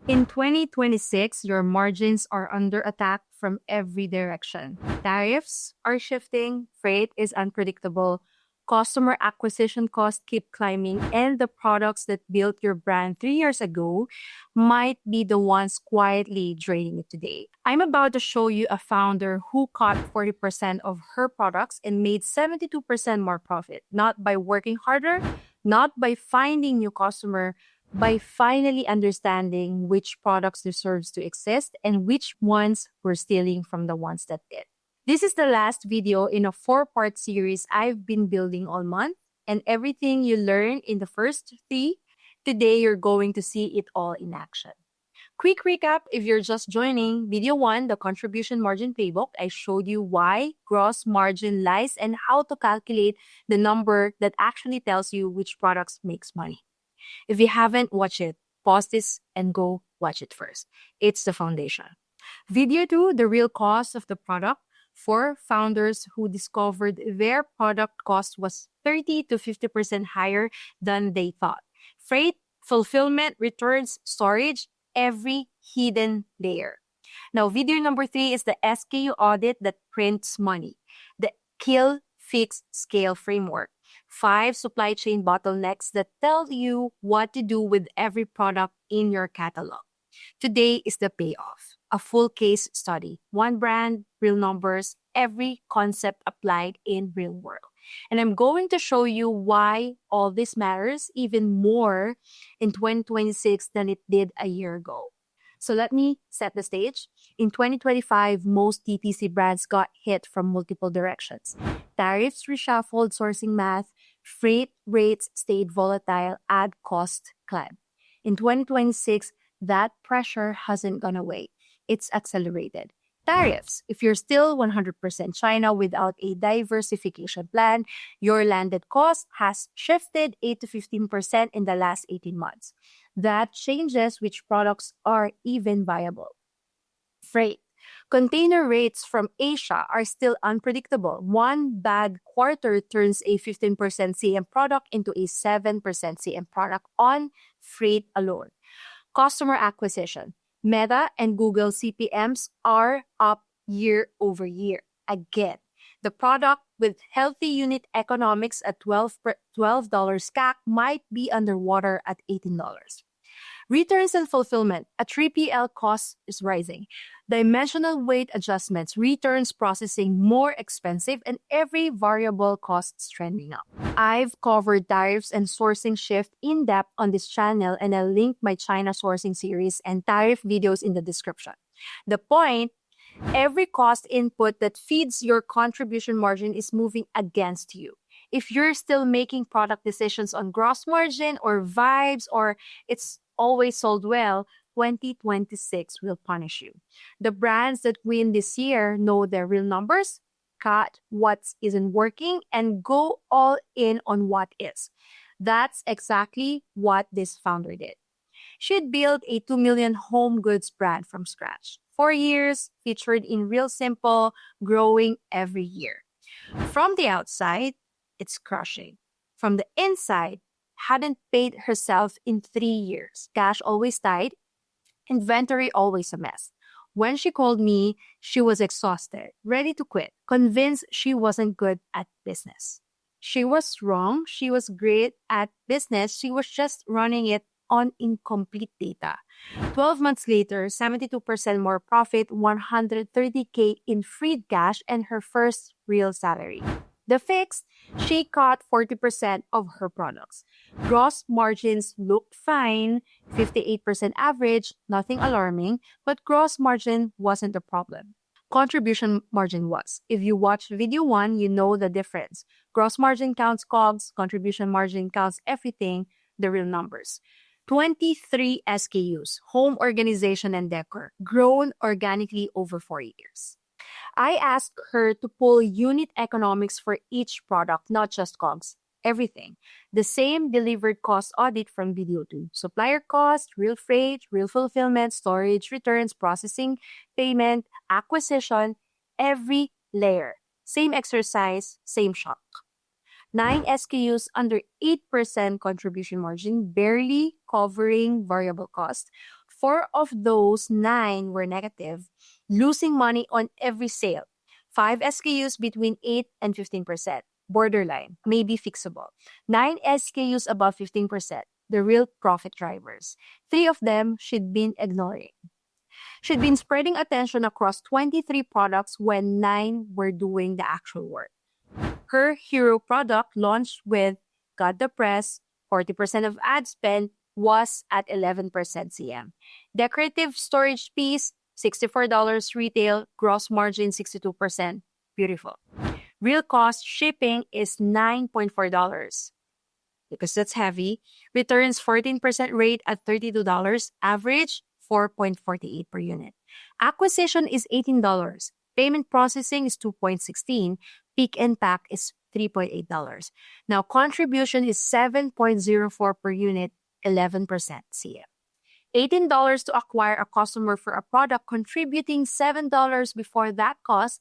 In 2026, your margins are under attack from every direction. Tariffs are shifting, freight is unpredictable, customer acquisition costs keep climbing, and the products that built your brand 3 years ago might be the ones quietly draining it today. I'm about to show you a founder who cut 40% of her products and made 72% more profit, not by working harder, not by finding new customer, by finally understanding which products deserves to exist and which ones were stealing from the ones that did. This is the last video in a 4-part series I've been building all month, and everything you learn in the first 3, today you're going to see it all in action. Quick recap if you're just joining. Video 1, the contribution margin playbook, I showed you why gross margin lies and how to calculate the number that actually tells you which products makes money. If you haven't watched it, pause this and go watch it first. It's the foundation. Video 2, the real cost of the product, for founders who discovered their product cost was 30 to 50% higher than they thought. Freight, fulfillment, returns, storage, every hidden layer. Now, video number 3 is the SKU audit that prints money. The kill, fix, scale framework. 5 supply chain bottlenecks that tell you what to do with every product in your catalog. Today is the payoff. A full case study. One brand, real numbers, every concept applied in real world. And I'm going to show you why all this matters even more in 2026 than it did a year ago. So let me set the stage. In 2025, most DTC brands got hit from multiple directions. Tariffs reshuffled sourcing math, freight rates stayed volatile, ad cost climbed. In 2026, that pressure hasn't gone away. It's accelerated. Tariffs. If you're still 100% China without a diversification plan, your landed cost has shifted 8 to 15% in the last 18 months. That changes which products are even viable. Freight. Container rates from Asia are still unpredictable. One bad quarter turns a 15% CM product into a 7% CM product on freight alone. Customer acquisition. Meta and Google CPMs are up year over year. Again, the product with healthy unit economics at $12 CAC might be underwater at $18. Returns and fulfillment. A 3PL cost is rising. Dimensional weight adjustments, returns processing more expensive, and every variable costs trending up. I've covered tariffs and sourcing shift in depth on this channel, and I'll link my China sourcing series and tariff videos in the description. The point, every cost input that feeds your contribution margin is moving against you. If you're still making product decisions on gross margin or vibes or it's always sold well, 2026 will punish you. The brands that win this year know their real numbers, cut what isn't working, and go all in on what is. That's exactly what this founder did. She'd built a 2 million home goods brand from scratch. 4 years, featured in Real Simple, growing every year. From the outside, it's crushing. From the inside, hadn't paid herself in 3 years. Cash always tight, inventory always a mess. When she called me, she was exhausted, ready to quit, convinced she wasn't good at business. She was wrong. She was great at business. She was just running it on incomplete data. 12 months later, 72% more profit, 130K in freed cash, and her first real salary. The fix, she cut 40% of her products. Gross margins looked fine, 58% average, nothing alarming, but gross margin wasn't the problem. Contribution margin was. If you watch video 1, you know the difference. Gross margin counts COGS, contribution margin counts everything, the real numbers. 23 SKUs, home organization and decor, grown organically over 4 years. I asked her to pull unit economics for each product, not just COGS, everything. The same delivered cost audit from video 2. Supplier cost, real freight, real fulfillment, storage, returns, processing, payment, acquisition, every layer. Same exercise, same shock. 9 SKUs under 8% contribution margin, barely covering variable cost. 4 of those 9 were negative, losing money on every sale. 5 SKUs between 8 and 15%, borderline, maybe fixable. 9 SKUs above 15%, the real profit drivers. 3 of them she'd been ignoring. She'd been spreading attention across 23 products when 9 were doing the actual work. Her hero product launched with got the press, 40% of ad spend was at 11% CM. Decorative storage piece, $64 retail, gross margin 62%. Beautiful. Real cost shipping is $9.4 because that's heavy. Returns 14% rate at $32, average 4.48 per unit. Acquisition is $18. Payment processing is $2.16. Pick and pack is $3.8. Now, contribution is $7.04 per unit, 11% CM. $18 to acquire a customer for a product, contributing $7 before that cost,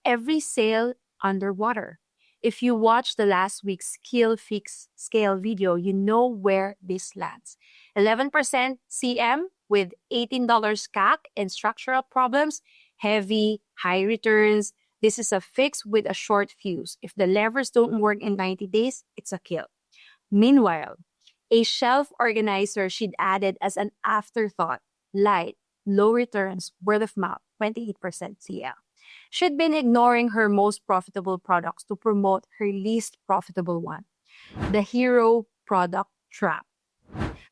every sale underwater. If you watch the last week's Skill Fix Scale video, you know where this lands. 11% CM with $18 CAC and structural problems, heavy, high returns. This is a fix with a short fuse. If the levers don't work in 90 days, it's a kill. Meanwhile, a shelf organizer she'd added as an afterthought, light, low returns, word of mouth, 28% CL. She'd been ignoring her most profitable products to promote her least profitable one, the hero product trap.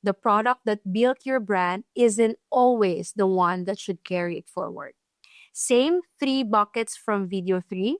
The product that built your brand isn't always the one that should carry it forward. Same 3 buckets from video 3,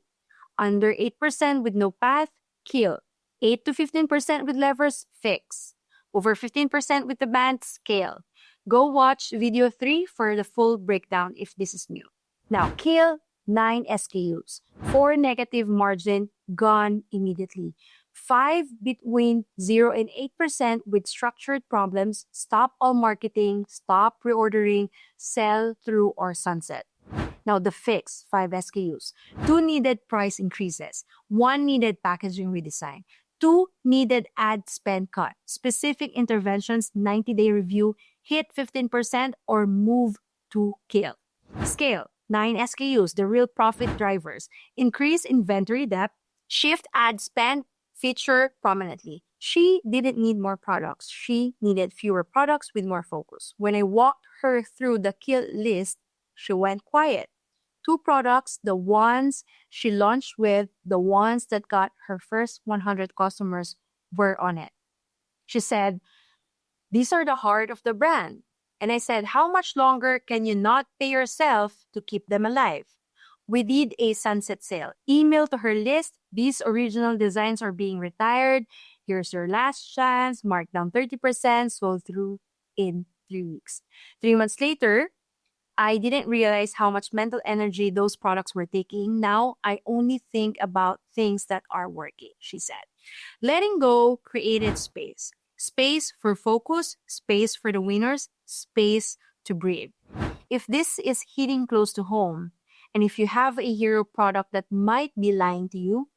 under 8% with no path, kill. 8 to 15% with levers, fix. Over 15% with the band, scale. Go watch video 3 for the full breakdown if this is new. Now, kill 9 SKUs. 4 negative margin, gone immediately. 5 between 0 and 8% with structured problems, stop all marketing, stop reordering, sell through or sunset. Now, the fix, 5 SKUs. 2 needed price increases. 1 needed packaging redesign. 2 needed ad spend cut. Specific interventions, 90-day review, hit 15% or move to kill. Scale, 9 SKUs, the real profit drivers. Increase inventory depth, shift ad spend, feature prominently. She didn't need more products. She needed fewer products with more focus. When I walked her through the kill list, she went quiet. 2 products, the ones she launched with, the ones that got her first 100 customers were on it. She said, "These are the heart of the brand." And I said, "How much longer can you not pay yourself to keep them alive?" We did a sunset sale. Email to her list, "These original designs are being retired. Here's your last chance. Mark down 30%, sold through in 3 weeks. 3 months later, I didn't realize how much mental energy those products were taking. Now I only think about things that are working," she said. Letting go created space. Space for focus, space for the winners, space to breathe. If this is hitting close to home, and if you have a hero product that might be lying to you,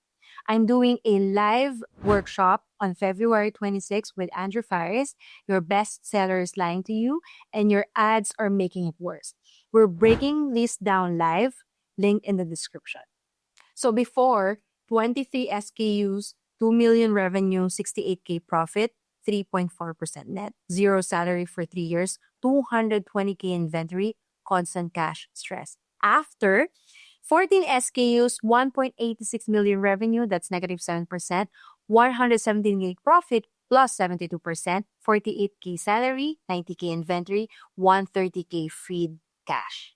I'm doing a live workshop on February 26 with Andrew Faris. Your bestseller is lying to you, and your ads are making it worse. We're breaking this down live, link in the description. So before, 23 SKUs, 2 million revenue, 68K profit, 3.4% net, 0 salary for 3 years, 220K inventory, constant cash stress. After 14 SKUs, 1.86 million revenue, that's negative 7%, 117K profit plus 72%, 48K salary, 90K inventory, 130K freed cash.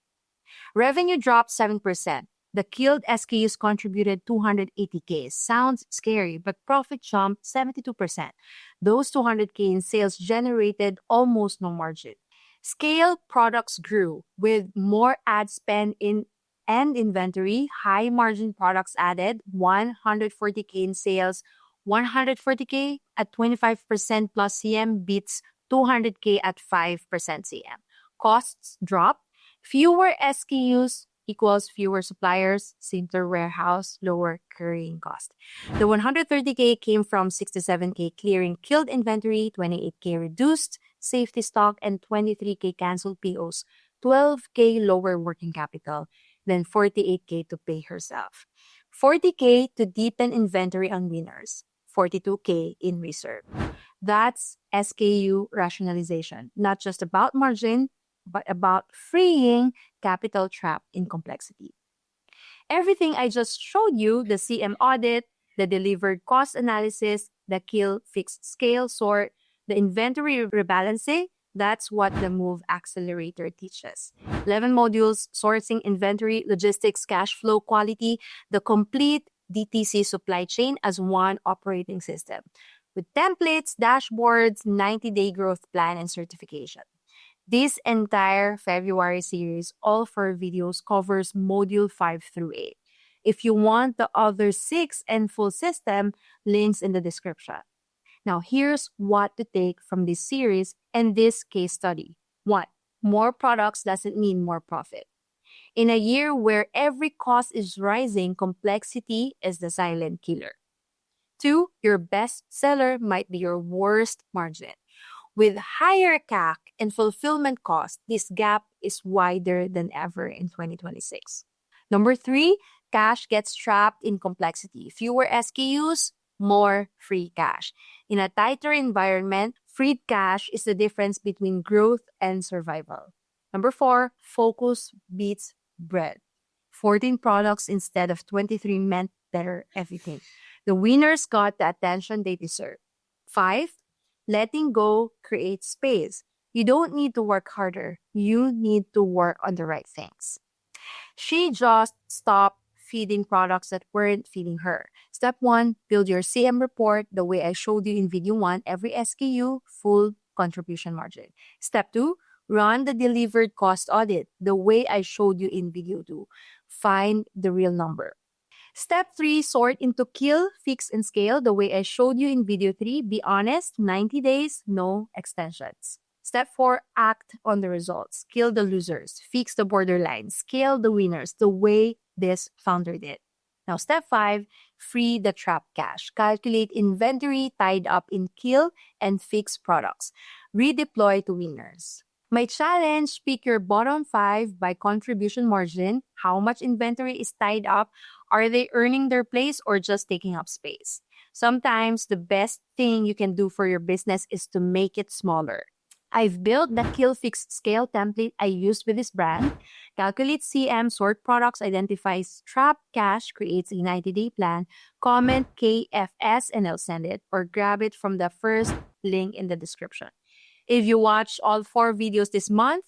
Revenue dropped 7%. The killed SKUs contributed 280K. Sounds scary, but profit jumped 72%. Those 200K in sales generated almost no margin. Scale products grew with more ad spend in and inventory. High margin products added 140K in sales. 140K at 25% plus CM beats 200K at 5% CM. Costs dropped. Fewer SKUs, equals fewer suppliers, simpler warehouse, lower carrying cost. The 130K came from 67K clearing killed inventory, 28K reduced safety stock, and 23K canceled POs, 12K lower working capital, then 48K to pay herself. 40K to deepen inventory on winners, 42K in reserve. That's SKU rationalization, not just about margin, but about freeing capital trapped in complexity. Everything I just showed you, the CM audit, the delivered cost analysis, the kill, fixed scale, sort, the inventory rebalancing, that's what the Move Accelerator teaches. 11 modules, sourcing, inventory, logistics, cash flow, quality, the complete DTC supply chain as one operating system with templates, dashboards, 90-day growth plan, and certification. This entire February series, all 4 videos, covers module 5 through 8. If you want the other 6 and full system, links in the description. Now, here's what to take from this series and this case study. 1. More products doesn't mean more profit. In a year where every cost is rising, complexity is the silent killer. 2. Your best seller might be your worst margin. With higher CAC and fulfillment costs, this gap is wider than ever in 2026. Number 3, cash gets trapped in complexity. Fewer SKUs, more free cash. In a tighter environment, freed cash is the difference between growth and survival. Number 4, focus beats bread. 14 products instead of 23 meant better everything. The winners got the attention they deserve. 5, letting go creates space. You don't need to work harder. You need to work on the right things. She just stopped feeding products that weren't feeding her. Step 1, build your CM report the way I showed you in video 1, every SKU, full contribution margin. Step 2, run the delivered cost audit the way I showed you in video 2. Find the real number. Step 3, sort into kill, fix, and scale the way I showed you in video 3. Be honest, 90 days, no extensions. Step 4, act on the results. Kill the losers, fix the borderline, scale the winners the way this founder did. Now, step 5, free the trapped cash. Calculate inventory tied up in kill and fix products. Redeploy to winners. My challenge, pick your bottom 5 by contribution margin. How much inventory is tied up? Are they earning their place or just taking up space? Sometimes the best thing you can do for your business is to make it smaller. I've built the Kill Fix Scale template I used with this brand. Calculate CM, sort products, identifies trapped cash, creates a 90-day plan, comment KFS and I'll send it, or grab it from the first link in the description. If you watch all 4 videos this month,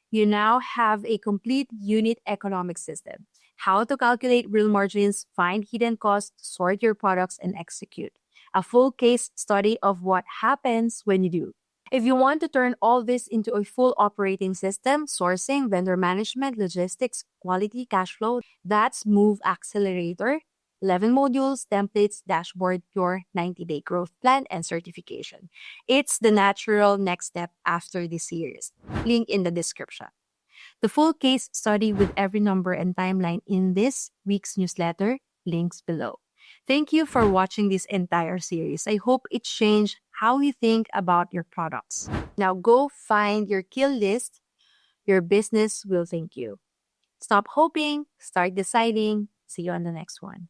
you now have a complete unit economic system. How to calculate real margins, find hidden costs, sort your products, and execute. A full case study of what happens when you do. If you want to turn all this into a full operating system, sourcing, vendor management, logistics, quality, cash flow, that's Move Accelerator. 11 modules, templates, dashboard, your 90-day growth plan, and certification. It's the natural next step after this series. Link in the description. The full case study with every number and timeline in this week's newsletter, links below. Thank you for watching this entire series. I hope it changed how you think about your products. Now go find your kill list. Your business will thank you. Stop hoping, start deciding. See you on the next one.